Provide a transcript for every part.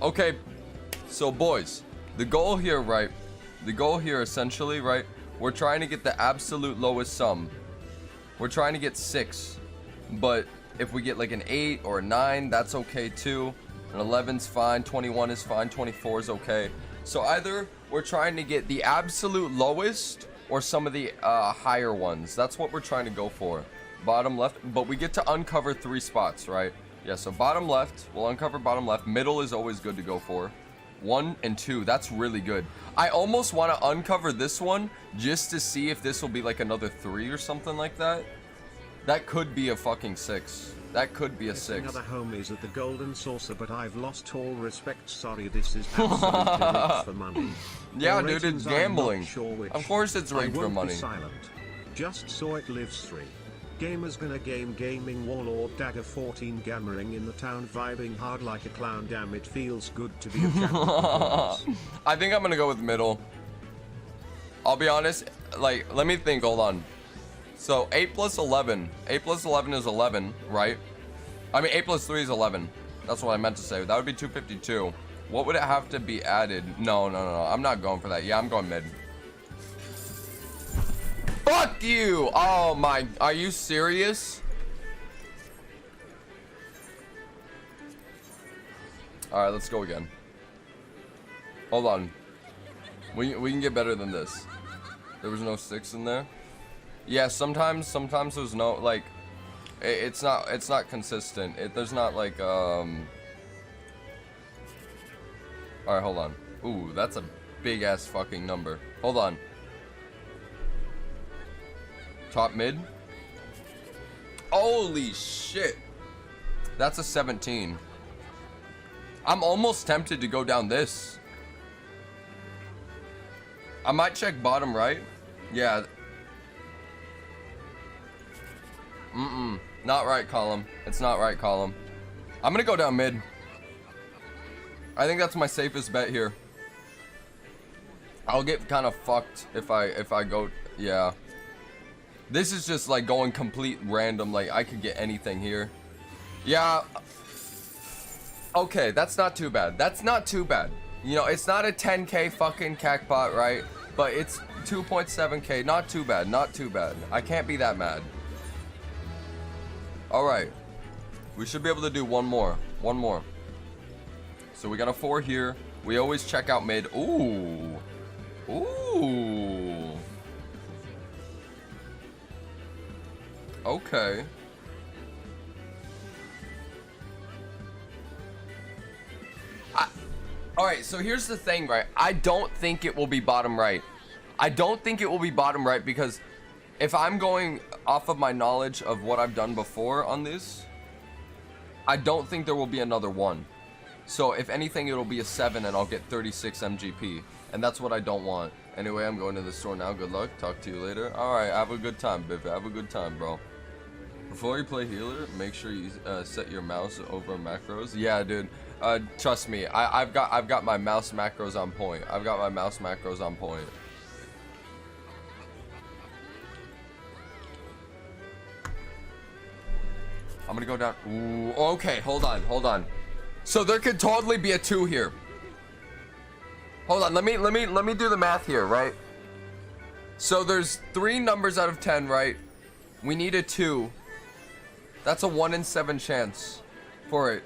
Okay, so boys, the goal here, right? The goal here essentially, right? We're trying to get the absolute lowest sum. We're trying to get 6. But if we get like an 8 or a 9, that's okay too. An 11's fine, 21 is fine, 24 is okay. So either we're trying to get the absolute lowest or some of the higher ones. That's what we're trying to go for. Bottom left, but we get to uncover 3 spots, right? Yeah, so bottom left, we'll uncover bottom left. Middle is always good to go for. 1 and 2, that's really good. I almost want to uncover this one just to see if this will be like another 3 or something like that. That could be a fucking 6. That could be a 6. Other homies at the Golden Saucer, but I've lost all respect. Sorry, this is absolutely rigged for money. Yeah, The dude, it's ratings, I'm gambling. not sure which. Of course it's rigged I for won't be money. silent. Just saw it lives 3. Gamers gonna game gaming warlord dagger 14 gammering in the town vibing hard like a clown. Damn, it feels good to be a champion. I think I'm gonna go with middle. I'll be honest, like, let me think, hold on. So 8 plus 11. 8 plus 11 is 11, right? I mean 8 plus 3 is 11. That's what I meant to say. That would be 252. What would it have to be added? No. I'm not going for that. Yeah, I'm going mid. Fuck you! Oh my, are you serious? Alright, let's go again. Hold on. We can get better than this. There was no 6 in there. Yeah, sometimes there's no, like, it's not consistent. There's not like, alright, hold on. Ooh, that's a big ass fucking number. Hold on. Top mid. Holy shit. That's a 17. I'm almost tempted to go down this. I might check bottom right. Yeah. Not right column. It's not right column. I'm gonna go down mid. I think that's my safest bet here. I'll get kind of fucked if I go, yeah. This is just like going complete random, like I could get anything here. Yeah. Okay, that's not too bad. That's not too bad. You know, it's not a 10k fucking cackpot, right? But it's 2.7k. Not too bad. Not too bad. I can't be that mad. Alright. We should be able to do one more. One more. So we got a 4 here. We always check out mid. Ooh. Ooh. Okay. Alright, so here's the thing, right? I don't think it will be bottom right. I don't think it will be bottom right because if I'm going off of my knowledge of what I've done before on this, I don't think there will be another 1. So if anything, it'll be a 7 and I'll get 36 MGP. And that's what I don't want. Anyway, I'm going to the store now. Good luck. Talk to you later. Alright, have a good time, Biff. Have a good time, bro. Before you play healer, make sure you set your mouse over macros. Yeah, dude. Trust me, I've got my mouse macros on point. I've got my mouse macros on point. I'm gonna go down. Ooh, okay, hold on. So there could totally be a 2 here. Hold on, let me do the math here, right? So there's 3 numbers out of 10, right? We need a 2. That's a 1 in 7 chance for it.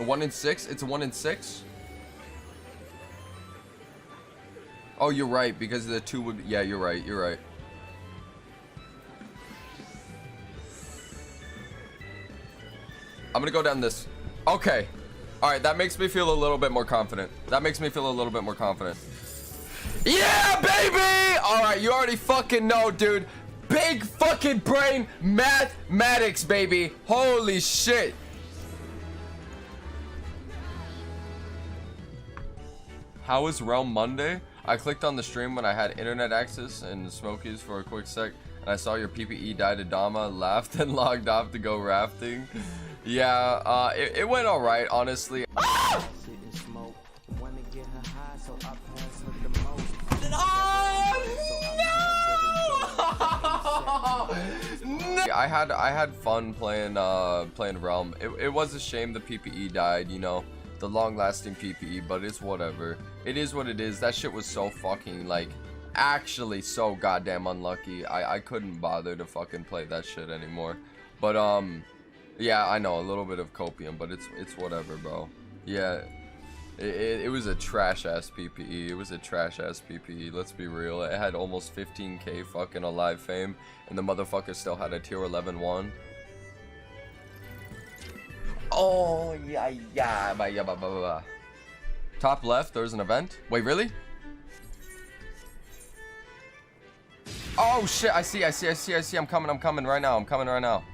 A 1 in 6? It's a 1 in 6? Oh, you're right, because the 2 would... Yeah, you're right. I'm gonna go down this. Okay. Alright, that makes me feel a little bit more confident. Yeah, baby! Alright, you already fucking know, dude. Big fucking brain mathematics, baby. Holy shit. How was Realm Monday? I clicked on the stream when I had internet access in the Smokies for a quick sec, and I saw your PPE died at Dama, laughed and logged off to go rafting. Yeah, it went alright, honestly. Ah! Oh, no! No! I had fun playing playing Realm. It was a shame the PPE died, you know, the long-lasting PPE, but it's whatever. It is what it is. That shit was so fucking, like, actually so goddamn unlucky. I couldn't bother to fucking play that shit anymore. But yeah, I know, a little bit of copium, but it's whatever, bro. Yeah, it was a trash ass PPE. It was a trash ass PPE. Let's be real. It had almost 15k fucking alive fame, and the motherfucker still had a tier 11 1. Oh yeah. Top left, there's an event. Wait, really? Oh shit! I see. I'm coming right now.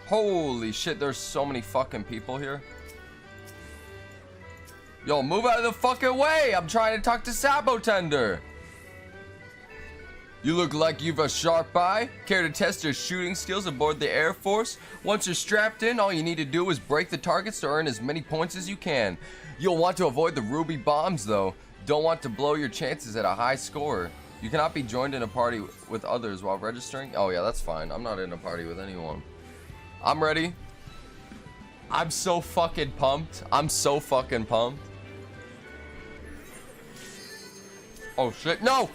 Holy shit, there's so many fucking people here. Yo, move out of the fucking way! I'm trying to talk to Sabotender. You look like you've a sharp eye. Care to test your shooting skills aboard the Air Force? Once you're strapped in, all you need to do is break the targets to earn as many points as you can. You'll want to avoid the ruby bombs though. Don't want to blow your chances at a high score. You cannot be joined in a party with others while registering. Oh yeah, that's fine. I'm not in a party with anyone. I'm ready. I'm so fucking pumped. Oh shit, no!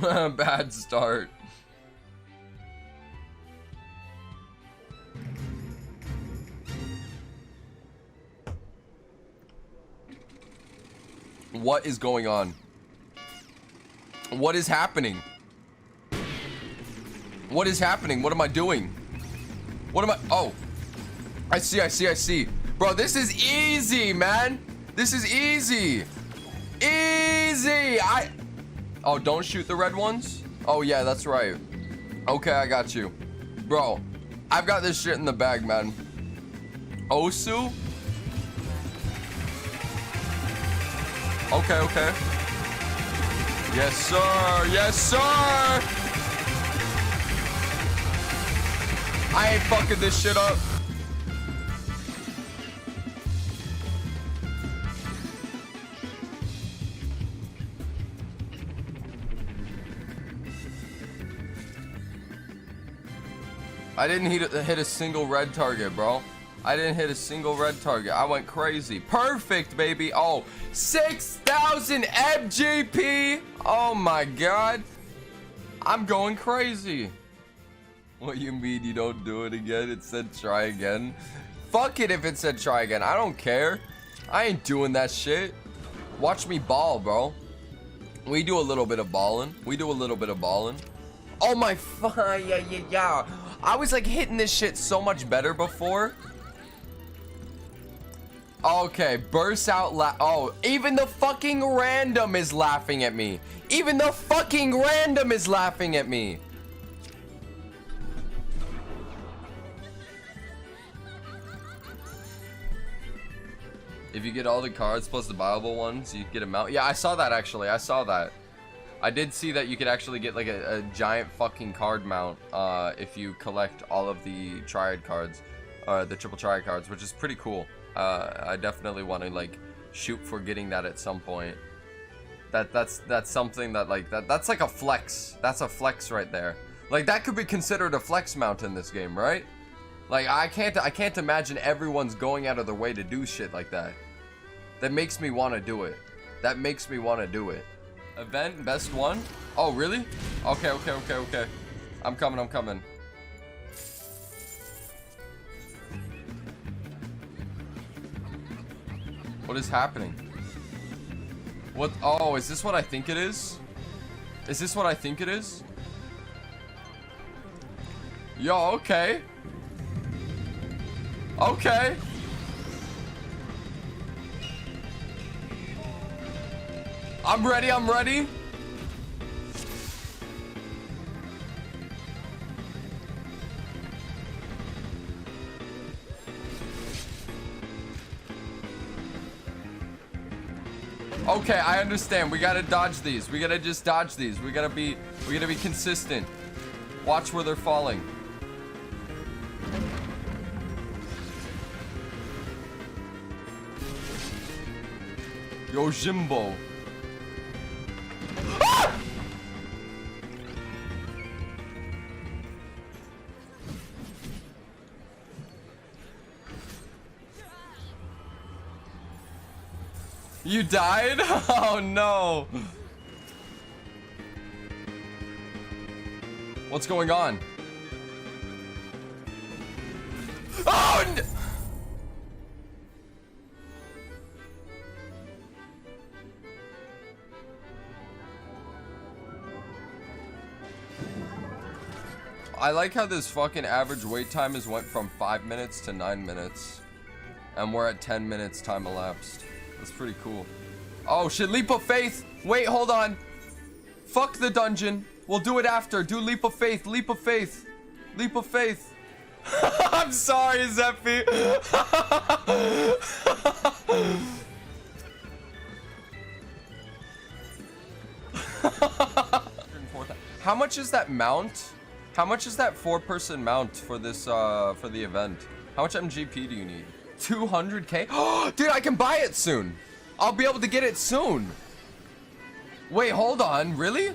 Bad start. What is going on? What is happening? What is happening? What am I doing? What am I? Oh, I see. Bro, this is easy, man. This is easy. Oh, don't shoot the red ones? Oh yeah, that's right. Okay, I got you. Bro, I've got this shit in the bag, man. Osu? Okay. Yes, sir. I ain't fucking this shit up. I didn't hit a single red target, bro. I didn't hit a single red target. I went crazy. Perfect, baby. Oh, 6,000 MGP. Oh my god. I'm going crazy. What you mean you don't do it again? It said try again. Fuck it if it said try again. I don't care. I ain't doing that shit. Watch me ball, bro. We do a little bit of balling. Oh my yeah. I was like hitting this shit so much better before. Okay, burst out oh, even the fucking random is laughing at me. If you get all the cards plus the buyable ones, you get them out. Yeah, I saw that actually. I did see that you could actually get like a giant fucking card mount if you collect all of the triad cards, the triple triad cards, which is pretty cool. I definitely want to like shoot for getting that at some point. That's something that like that's like a flex. That's a flex right there. Like that could be considered a flex mount in this game, right? Like I can't imagine everyone's going out of their way to do shit like that. That makes me want to do it. Event best one? Oh really? Okay. I'm coming. What is happening? What? Oh, is this what I think it is? Yo, okay. I'm ready. Okay, I understand. We gotta dodge these. We gotta just dodge these. We gotta be consistent. Watch where they're falling. Yojimbo. Ah! You died? Oh no. What's going on? Oh! I like how this fucking average wait time has went from 5 minutes to 9 minutes. And we're at 10 minutes time elapsed. That's pretty cool. Oh shit, leap of faith. Wait, hold on. Fuck the dungeon. We'll do it after. Do leap of faith, leap of faith. Leap of faith. I'm sorry, Zeppi. How much is that mount? How much is that 4-person mount for this for the event? How much MGP do you need? 200k? Oh, dude, I can buy it soon. I'll be able to get it soon. Wait, hold on, really?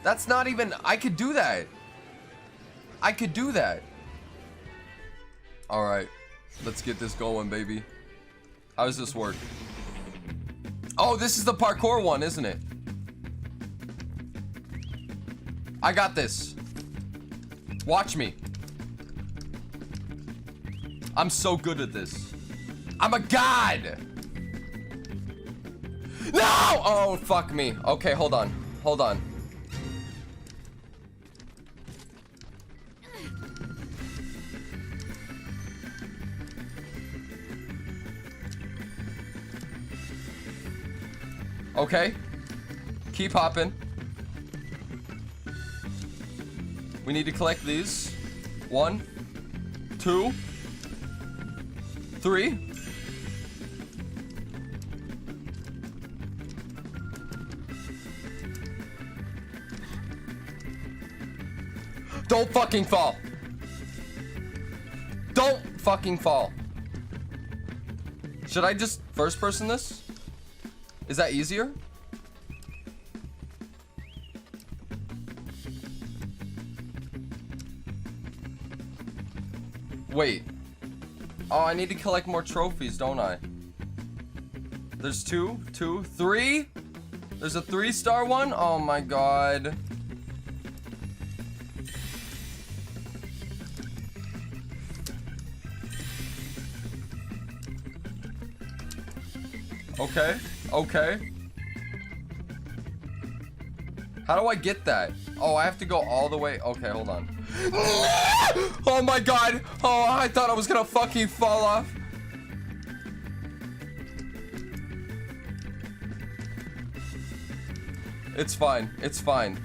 That's not even, I could do that. I could do that. All right, let's get this going, baby. How does this work? Oh, this is the parkour one, isn't it? I got this. Watch me. I'm so good at this. I'm a god. No! Oh, fuck me. Okay, hold on. Hold on. Okay. Keep hopping. We need to collect these. 1, 2, 3. Don't fucking fall. Don't fucking fall. Should I just first person this? Is that easier? Wait. Oh, I need to collect more trophies, don't I? There's 2, 3. There's a 3-star one. Oh my god. Okay. Okay. How do I get that? Oh, I have to go all the way. Okay, hold on. Oh my god. Oh, I thought I was gonna fucking fall off. It's fine. It's fine.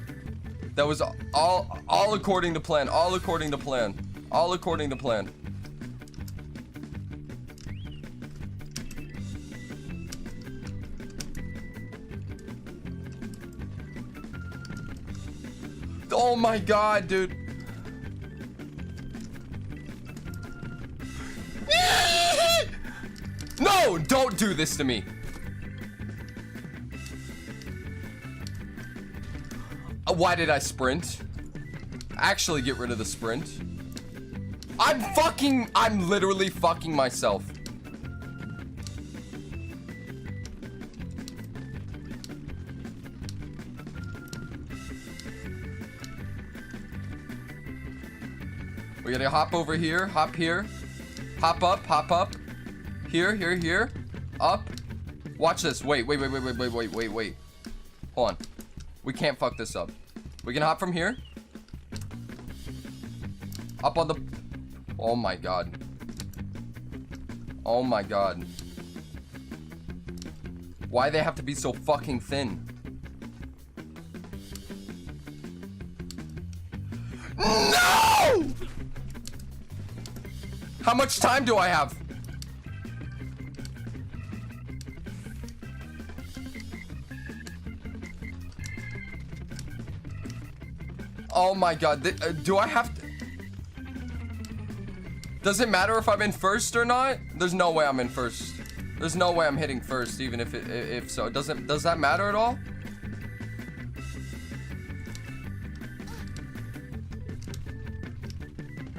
That was all according to plan. All according to plan. All according to plan. Oh my god, dude. No, don't do this to me. Why did I sprint? Actually get rid of the sprint. I'm literally fucking myself. We gotta hop over here, hop here, hop up, here, up. Watch this. Wait. Hold on. We can't fuck this up. We can hop from here. Up on the. Oh my god. Oh my god. Why they have to be so fucking thin? No! How much time do I have? Oh my god, do I have to? Does it matter if I'm in first or not? There's no way I'm in first. There's no way I'm hitting first, even if so. Does that matter at all?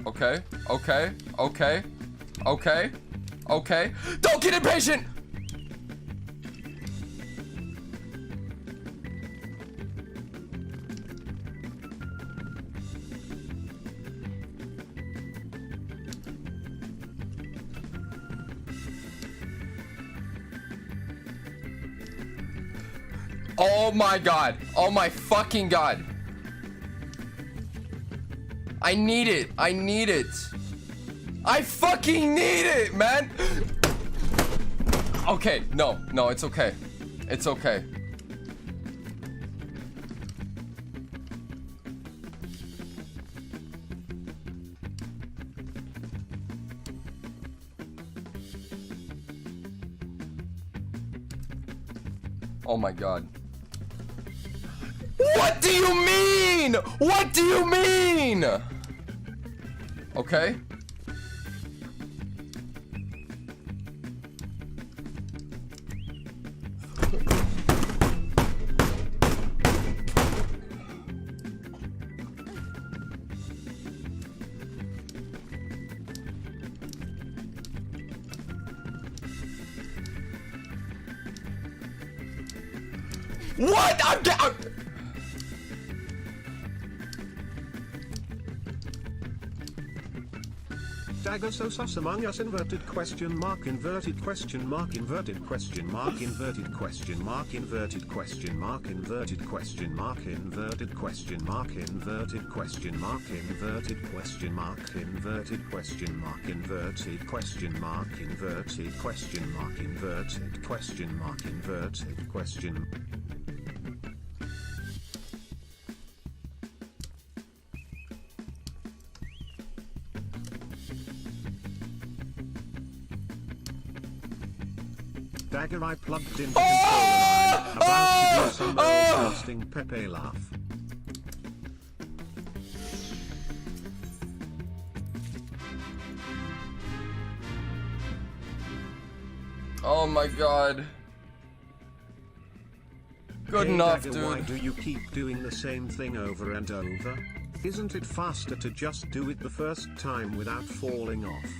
Okay, okay, okay, okay, okay. Don't get impatient! Oh my god. Oh my fucking god. I need it. I need it. I fucking need it, man. Okay. No, no, it's okay. It's okay. Oh my god. What do you mean? What do you mean? Okay. What? I'm Dagger so sus among us inverted question mark inverted question mark inverted question mark inverted question mark inverted question mark inverted question mark inverted question mark inverted question mark inverted question mark inverted question mark inverted question mark inverted question mark inverted question mark inverted question. Dagger I plugged into controller line, about to do some roasting Pepe laugh. Oh my god. Good Hey enough, Dagger, dude. why do you keep doing the same thing over and over? Isn't it faster to just do it the first time without falling off?